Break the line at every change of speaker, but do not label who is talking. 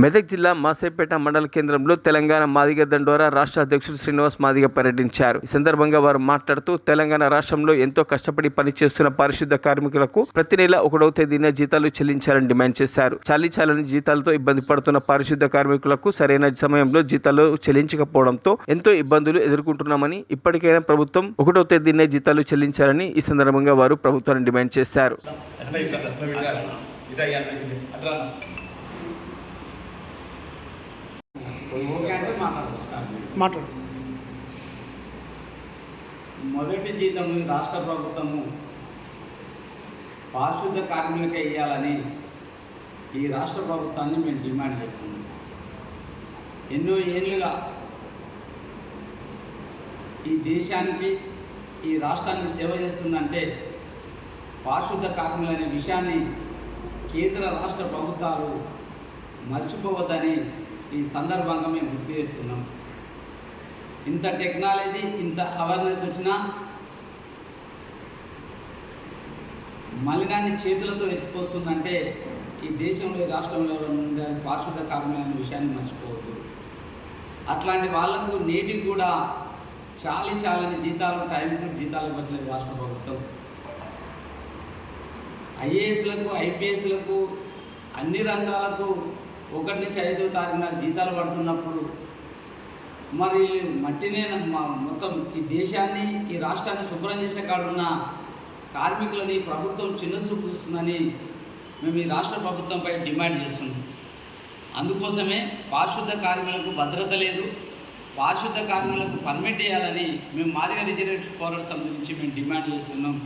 మెదక్ జిల్లా మాసేపేట మండల కేంద్రంలో తెలంగాణ మాదిగ దండోరా రాష్ట్ర అధ్యక్షుడు శ్రీనివాస్ మాదిగ పర్యటించారు. ఈ సందర్భంగా వారు మాట్లాడుతూ తెలంగాణ రాష్ట్రంలో ఎంతో కష్టపడి పనిచేస్తున్న పారిశుద్ధ కార్మికులకు ప్రతి నెల 1వ తేదీన జీతాలు చెల్లించాలని డిమాండ్ చేశారు. చాలీచాలని జీతాలతో ఇబ్బంది పడుతున్న పారిశుద్ధ కార్మికులకు సరైన సమయంలో జీతాలు చెల్లించకపోవడంతో ఎంతో ఇబ్బందులు ఎదుర్కొంటున్నామని, ఇప్పటికైనా ప్రభుత్వం 1వ తేదీనే జీతాలు చెల్లించాలని ఈ సందర్భంగా వారు ప్రభుత్వాన్ని డిమాండ్ చేశారు.
మొదటి జీతము రాష్ట్ర ప్రభుత్వము పారిశుద్ధ కార్మికులకే ఇవ్వాలని ఈ రాష్ట్ర ప్రభుత్వాన్ని మేము డిమాండ్ చేస్తున్నాం. ఎన్నో ఏళ్ళుగా ఈ దేశానికి ఈ రాష్ట్రాన్ని సేవ చేస్తుందంటే పారిశుద్ధ కార్మికులు అనే విషయాన్ని కేంద్ర రాష్ట్ర ప్రభుత్వాలు మర్చిపోవద్దని ఈ సందర్భంగా మేము గుర్తు చేస్తున్నాం. ఇంత టెక్నాలజీ, ఇంత అవేర్నెస్ వచ్చినా మలినాన్ని చేతులతో ఎత్తిపోస్తుందంటే ఈ దేశంలో, ఈ రాష్ట్రంలో ఉండే పారిశుద్ధ కార్మికులు అనే విషయాన్ని మర్చిపోవద్దు. అట్లాంటి వాళ్లకు నేటికి కూడా చాలని జీతాలు, టైంకు జీతాలు ఇవ్వట్లేదు రాష్ట్ర ప్రభుత్వం. ఐఏఎస్లకు, ఐపీఎస్లకు, అన్ని రంగాలకు 1 నుంచి 5వ తారీఖు నాడు జీతాలు పడుతున్నప్పుడు మరి మట్టినే మొత్తం ఈ దేశాన్ని, ఈ రాష్ట్రాన్ని శుభ్రం చేసే కాడున్న కార్మికులని ప్రభుత్వం చిన్నచూపు చూస్తుందని మేము ఈ రాష్ట్ర ప్రభుత్వంపై డిమాండ్ చేస్తున్నాం. అందుకోసమే పారిశుద్ధ కార్మికులకు భద్రత లేదు, పారిశుద్ధ కార్మికులకు పర్మిట్ చేయాలని మేము మాదిగ రిజర్వేషన్ పోరాట సమితి నుంచి మేము డిమాండ్ చేస్తున్నాం.